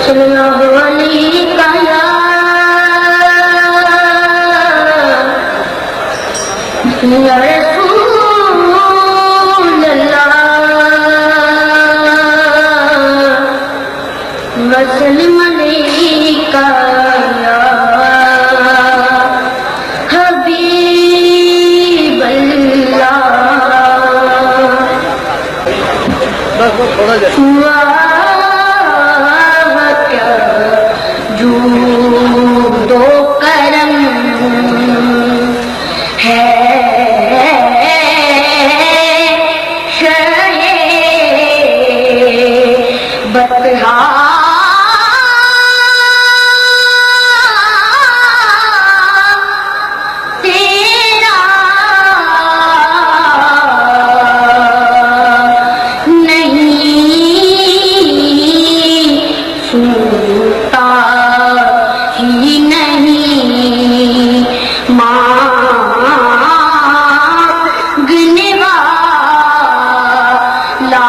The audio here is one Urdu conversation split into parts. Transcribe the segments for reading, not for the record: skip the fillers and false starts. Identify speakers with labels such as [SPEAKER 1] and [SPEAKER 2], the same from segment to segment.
[SPEAKER 1] صلی اللہ علیہ یا رسول اللہ وسلم علیکہ یا حبیب اللہ جود و کرم ہے شرح بطحا تیرا نہیں سنتا ہی نہیں مانگنے والا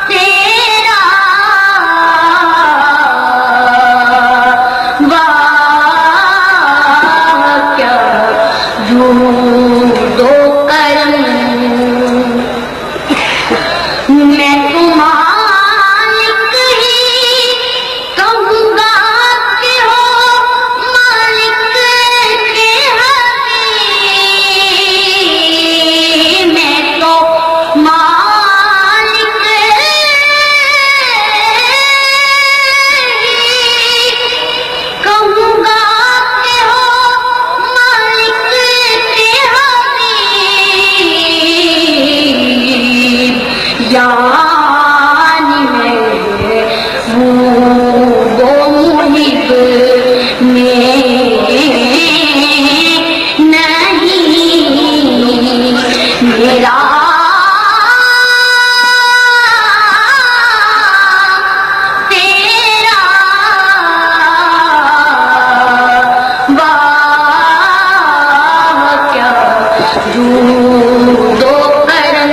[SPEAKER 1] تیرا واہ کیا جود و کرم میں تو مالک ہی کہوں گا کہ ہو مالک کے حبیب میں تو مالک ہی کہوں گا کہ ہو مالک کے حبیب یعنی میں وہ محب میں نہیں میرا تیرا واہ کیا جود و کرم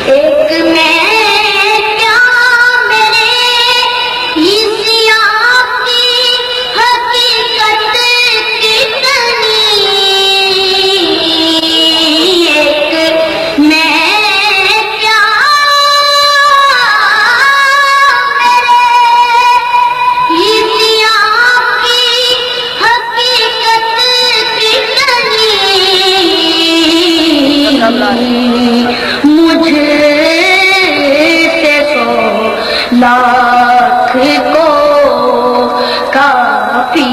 [SPEAKER 1] ایک میں کیا میرے سیاہ کی حقیقت کتنی ایک میں کیا میرے سیاہ کی حقیقت کتنی مجھے سے 100 لاکھ کو کافی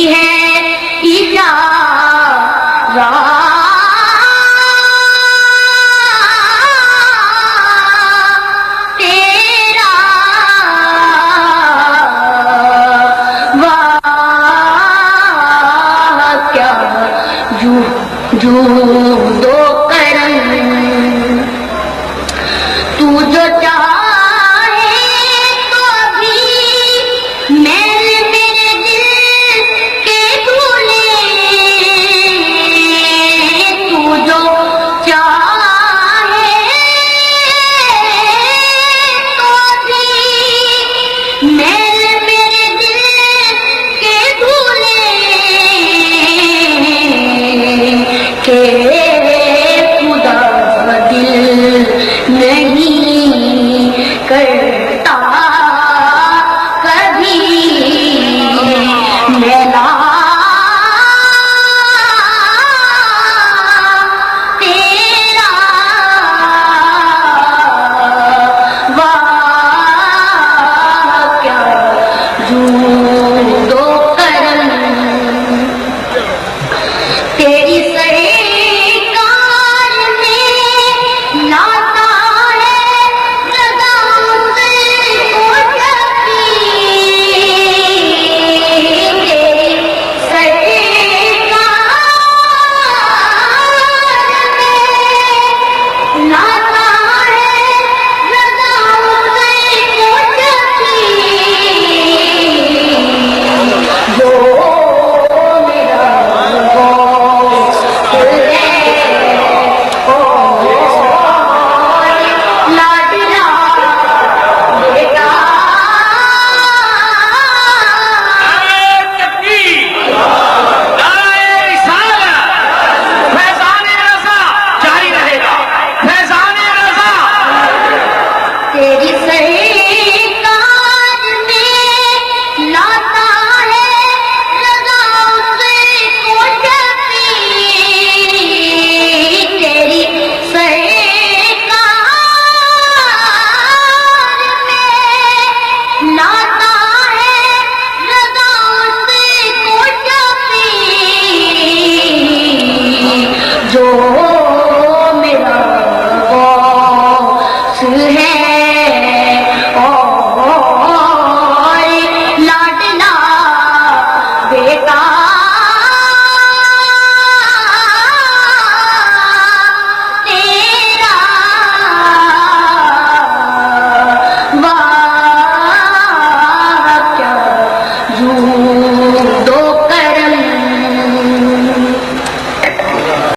[SPEAKER 1] ہے اشارہ تیرا واہ کیا جود و کرم تو جو چاہے تو بھی میل میرے دل کے دھولے تو جو چاہے تو بھی میل میرے دل کے دھولے کے ہو